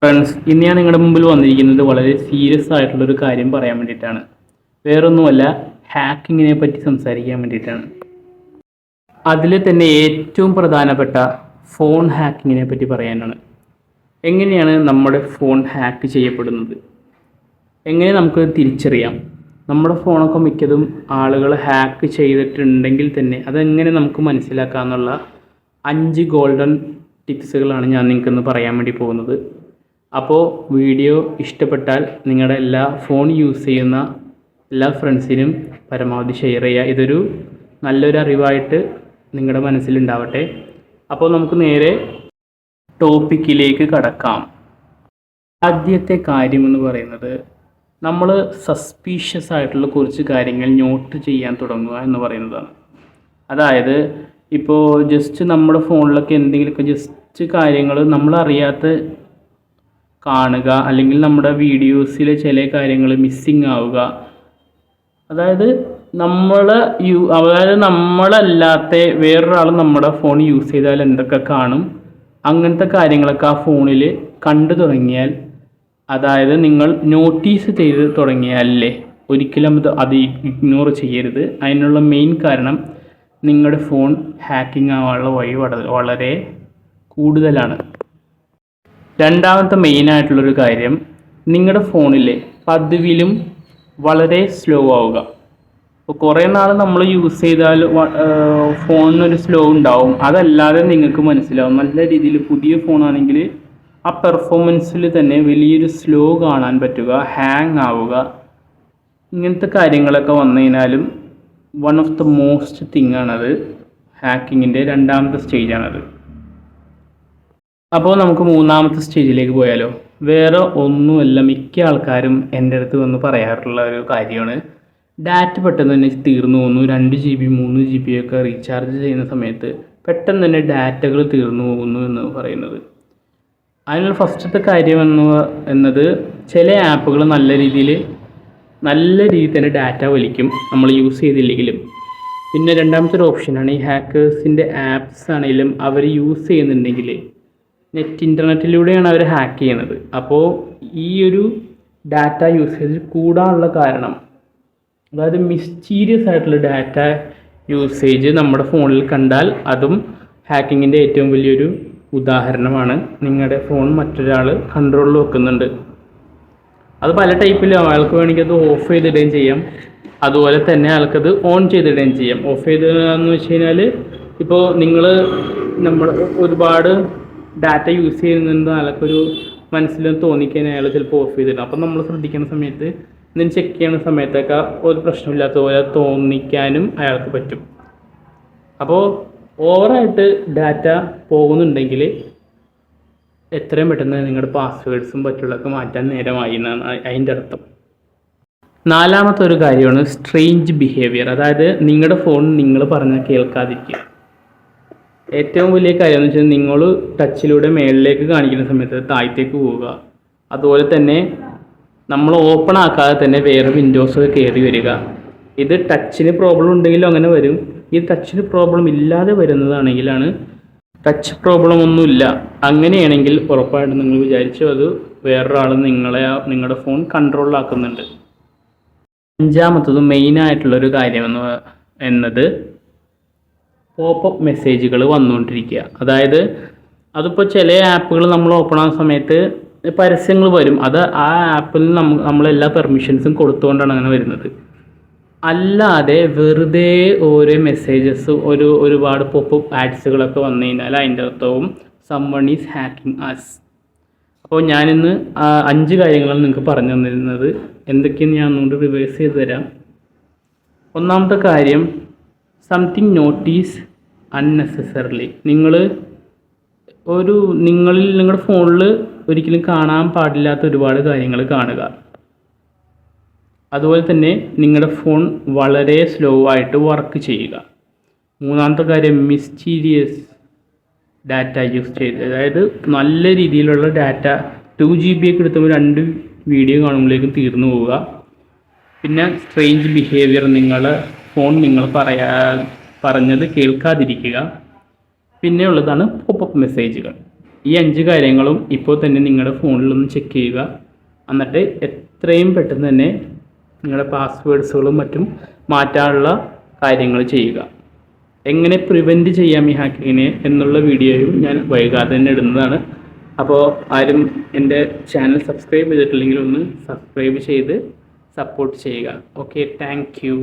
Friends, ഇന്ന് ഞാൻ നിങ്ങളുടെ മുമ്പിൽ വന്നിരിക്കുന്നത് വളരെ സീരിയസ് ആയിട്ടുള്ളൊരു കാര്യം പറയാൻ വേണ്ടിയിട്ടാണ്. വേറൊന്നുമല്ല, ഹാക്കിങ്ങിനെ പറ്റി സംസാരിക്കാൻ വേണ്ടിയിട്ടാണ്. അതിൽ തന്നെ ഏറ്റവും പ്രധാനപ്പെട്ട ഫോൺ ഹാക്കിങ്ങിനെ പറ്റി പറയാനാണ്. എങ്ങനെയാണ് നമ്മുടെ ഫോൺ ഹാക്ക് ചെയ്യപ്പെടുന്നത്, എങ്ങനെ നമുക്ക് തിരിച്ചറിയാം, നമ്മുടെ ഫോണൊക്കെ മിക്കതും ആളുകൾ ഹാക്ക് ചെയ്തിട്ടുണ്ടെങ്കിൽ തന്നെ അതെങ്ങനെ നമുക്ക് മനസ്സിലാക്കാമെന്നുള്ള 5 ഗോൾഡൻ ടിപ്സുകളാണ് ഞാൻ നിങ്ങൾക്കിന്ന് പറയാൻ വേണ്ടി പോകുന്നത്. അപ്പോൾ വീഡിയോ ഇഷ്ടപ്പെട്ടാൽ നിങ്ങളുടെ എല്ലാ ഫോൺ യൂസ് ചെയ്യുന്ന എല്ലാ ഫ്രണ്ട്സിനും പരമാവധി ഷെയർ ചെയ്യുക. ഇതൊരു നല്ലൊരു അറിവായിട്ട് നിങ്ങളുടെ മനസ്സിലുണ്ടാവട്ടെ. അപ്പോൾ നമുക്ക് നേരെ ടോപ്പിക്കിലേക്ക് കടക്കാം. ആദ്യത്തെ കാര്യമെന്ന് പറയുന്നത്, നമ്മൾ സസ്പീഷ്യസ് ആയിട്ടുള്ള കുറച്ച് കാര്യങ്ങൾ നോട്ട് ചെയ്യാൻ തുടങ്ങുക എന്ന് പറയുന്നതാണ്. അതായത് ഇപ്പോൾ ജസ്റ്റ് നമ്മുടെ ഫോണിലൊക്കെ എന്തെങ്കിലുമൊക്കെ ജസ്റ്റ് കാര്യങ്ങൾ നമ്മളറിയാത്ത കാണുക, അല്ലെങ്കിൽ നമ്മുടെ വീഡിയോസിലെ ചില കാര്യങ്ങൾ മിസ്സിങ് ആവുക. അതായത് നമ്മളല്ലാത്ത വേറൊരാൾ നമ്മുടെ ഫോൺ യൂസ് ചെയ്താൽ എന്തൊക്കെ കാണും, അങ്ങനത്തെ കാര്യങ്ങളൊക്കെ ആ ഫോണിൽ കണ്ടു തുടങ്ങിയാൽ, അതായത് നിങ്ങൾ നോട്ടീസ് ചെയ്ത് തുടങ്ങിയാലേ ഒരിക്കലും അത് ഇഗ്നോർ ചെയ്യരുത്. അതിനുള്ള മെയിൻ കാരണം നിങ്ങളുടെ ഫോൺ ഹാക്കിംഗ് ആവാനുള്ള വഴി വളരെ കൂടുതലാണ്. രണ്ടാമത്തെ മെയിനായിട്ടുള്ളൊരു കാര്യം, നിങ്ങളുടെ ഫോണിൽ പതിവിലും വളരെ സ്ലോ ആവുക. ഇപ്പോൾ കുറേ നാൾ നമ്മൾ യൂസ് ചെയ്താൽ ഫോണിനൊരു സ്ലോ ഉണ്ടാവും. അതല്ലാതെ നിങ്ങൾക്ക് മനസ്സിലാവും, നല്ല രീതിയിൽ പുതിയ ഫോണാണെങ്കിൽ ആ പെർഫോമൻസിൽ തന്നെ വലിയൊരു സ്ലോ കാണാൻ പറ്റുക, ഹാങ് ആവുക, ഇങ്ങനത്തെ കാര്യങ്ങളൊക്കെ വന്നു കഴിഞ്ഞാലും one of the most thing ആണത്. ഹാക്കിങ്ങിൻ്റെ രണ്ടാമത്തെ സ്റ്റേജാണത്. അപ്പോൾ നമുക്ക് മൂന്നാമത്തെ സ്റ്റേജിലേക്ക് പോയാലോ. വേറെ ഒന്നുമല്ല, മിക്ക ആൾക്കാരും എൻ്റെ അടുത്ത് വന്ന് പറയാറുള്ള ഒരു കാര്യമാണ്, ഡാറ്റ പെട്ടെന്ന് തന്നെ തീർന്നു പോകുന്നു. 2 GB 3 GB ഒക്കെ റീചാർജ് ചെയ്യുന്ന സമയത്ത് പെട്ടെന്ന് തന്നെ ഡാറ്റകൾ തീർന്നു പോകുന്നു എന്ന് പറയുന്നത്. അതിനുള്ള ഫസ്റ്റത്തെ കാര്യം എന്നത് ചില ആപ്പുകൾ നല്ല രീതിയിൽ തന്നെ ഡാറ്റ വലിക്കും നമ്മൾ യൂസ് ചെയ്തില്ലെങ്കിലും. പിന്നെ രണ്ടാമത്തെ ഒരു ഓപ്ഷനാണ്, ഈ ഹാക്കേഴ്സിൻ്റെ ആപ്സ് ആണെങ്കിലും അവർ യൂസ് ചെയ്യുന്നുണ്ടെങ്കിൽ ഇൻ്റർനെറ്റിലൂടെയാണ് അവർ ഹാക്ക് ചെയ്യുന്നത്. അപ്പോൾ ഈ ഒരു ഡാറ്റ യൂസേജ് കൂടാനുള്ള കാരണം, അതായത് മിസ്റ്റീരിയസ് ആയിട്ടുള്ള ഡാറ്റ യൂസേജ് നമ്മുടെ ഫോണിൽ കണ്ടാൽ അതും ഹാക്കിങ്ങിൻ്റെ ഏറ്റവും വലിയൊരു ഉദാഹരണമാണ്. നിങ്ങളുടെ ഫോൺ മറ്റൊരാൾ കൺട്രോളിൽ വെക്കുന്നുണ്ട്. അത് പല ടൈപ്പിലും, അയാൾക്ക് വേണമെങ്കിൽ അത് ഓഫ് ചെയ്തിടുകയും ചെയ്യാം, അതുപോലെ തന്നെ അയാൾക്കത് ഓൺ ചെയ്തിടുകയും ചെയ്യാം. ഓഫ് ചെയ്തിടുകയെന്ന് വെച്ച് കഴിഞ്ഞാൽ, ഇപ്പോൾ നമ്മൾ ഒരുപാട് ഡാറ്റ യൂസ് ചെയ്യുന്നുണ്ട് അയാൾക്കൊരു മനസ്സിൽ തോന്നിക്കഴിഞ്ഞാൽ അയാൾ ചിലപ്പോൾ ഓഫ് ചെയ്തിടും. അപ്പം നമ്മൾ ശ്രദ്ധിക്കുന്ന സമയത്ത്, എന്തെങ്കിലും ചെക്ക് ചെയ്യുന്ന സമയത്തൊക്കെ ഒരു പ്രശ്നമില്ലാത്ത പോലെ തോന്നിക്കാനും അയാൾക്ക് പറ്റും. അപ്പോൾ ഓവറായിട്ട് ഡാറ്റ പോകുന്നുണ്ടെങ്കിൽ എത്രയും പെട്ടെന്ന് നിങ്ങളുടെ പാസ്വേഡ്സും മറ്റുള്ളതൊക്കെ മാറ്റാൻ നേരമായി എന്നാണ് അതിൻ്റെ അർത്ഥം. നാലാമത്തെ ഒരു കാര്യമാണ് സ്ട്രേഞ്ച് ബിഹേവിയർ. അതായത് നിങ്ങളുടെ ഫോൺ നിങ്ങൾ പറഞ്ഞാൽ കേൾക്കാതിരിക്കുക. ഏറ്റവും വലിയ കാര്യം എന്ന് വെച്ചാൽ, നിങ്ങൾ ടച്ചിലൂടെ മേളിലേക്ക് കാണിക്കുന്ന സമയത്ത് താഴത്തേക്ക് പോവുക. അതുപോലെ തന്നെ നമ്മൾ ഓപ്പൺ ആക്കാതെ തന്നെ വേറെ വിൻഡോസൊക്കെ കയറി വരിക. ഇത് ടച്ചിന് പ്രോബ്ലം ഉണ്ടെങ്കിലും അങ്ങനെ വരും. ഈ ടച്ചിന് പ്രോബ്ലം ഇല്ലാതെ വരുന്നതാണെങ്കിലാണ്, ടച്ച് പ്രോബ്ലം ഒന്നുമില്ല അങ്ങനെയാണെങ്കിൽ ഉറപ്പായിട്ടും നിങ്ങൾ വിചാരിച്ചു അത് വേറൊരാൾ നിങ്ങളുടെ ഫോൺ കൺട്രോളിലാക്കുന്നുണ്ട്. അഞ്ചാമത്തതും മെയിനായിട്ടുള്ളൊരു കാര്യം എന്നത് പോപ്പപ്പ് മെസ്സേജുകൾ വന്നുകൊണ്ടിരിക്കുക. അതായത് അതിപ്പോൾ ചില ആപ്പുകൾ നമ്മൾ ഓപ്പൺ ആകുന്ന സമയത്ത് പരസ്യങ്ങൾ വരും. അത് ആ ആപ്പിൽ നമ്മളെല്ലാ പെർമിഷൻസും കൊടുത്തുകൊണ്ടാണ് അങ്ങനെ വരുന്നത്. അല്ലാതെ വെറുതെ ഓരോ മെസ്സേജസ് ഒരുപാട് പോപ്പപ്പ് ആഡ്സുകളൊക്കെ വന്നു കഴിഞ്ഞാൽ അതിൻ്റെ അർത്ഥവും സംവൺ ഈസ് ഹാക്കിംഗ് അസ്. അപ്പോൾ ഞാനിന്ന് 5 കാര്യങ്ങളാണ് നിങ്ങൾക്ക് പറഞ്ഞു തന്നിരുന്നത്. എന്തൊക്കെയെന്ന് ഞാൻ ഒന്നുകൊണ്ട് റിവേഴ്സ് ചെയ്ത് തരാം. ഒന്നാമത്തെ കാര്യം, സംതിങ് നോട്ടീസ് അൺനെസസറിലി. നിങ്ങളുടെ ഫോണിൽ ഒരിക്കലും കാണാൻ പാടില്ലാത്ത ഒരുപാട് കാര്യങ്ങൾ കാണുക. അതുപോലെ തന്നെ നിങ്ങളുടെ ഫോൺ വളരെ സ്ലോ ആയിട്ട് വർക്ക് ചെയ്യുക. മൂന്നാമത്തെ കാര്യം, മിസ്റ്റീരിയസ് ഡാറ്റ യൂസ് ചെയ്ത്, അതായത് നല്ല രീതിയിലുള്ള ഡാറ്റ 2 GB ഒക്കെ എടുത്തുമ്പോൾ 2 വീഡിയോ കാണുമ്പോഴേക്കും തീർന്നു പോവുക. പിന്നെ സ്ട്രേഞ്ച് ബിഹേവിയർ, നിങ്ങളുടെ ഫോൺ നിങ്ങൾ പറഞ്ഞത് കേൾക്കാതിരിക്കുക. പിന്നെ ഉള്ളതാണ് പോപ്പപ്പ് മെസ്സേജുകൾ. ഈ 5 കാര്യങ്ങളും ഇപ്പോൾ തന്നെ നിങ്ങളുടെ ഫോണിലൊന്ന് ചെക്ക് ചെയ്യുക. എന്നിട്ട് എത്രയും പെട്ടെന്ന് തന്നെ നിങ്ങളുടെ പാസ്വേഡ്സുകളും മറ്റും മാറ്റാനുള്ള കാര്യങ്ങൾ ചെയ്യുക. എങ്ങനെ പ്രിവെൻറ്റ് ചെയ്യാം ഈ ഹാക്കിങ്ങിനെ എന്നുള്ള വീഡിയോയും ഞാൻ വൈകാതെ തന്നെ ഇടുന്നതാണ്. അപ്പോൾ ആരും എൻ്റെ ചാനൽ സബ്സ്ക്രൈബ് ചെയ്തിട്ടില്ലെങ്കിൽ ഒന്ന് സബ്സ്ക്രൈബ് ചെയ്ത് സപ്പോർട്ട് ചെയ്യുക. Okay, thank you.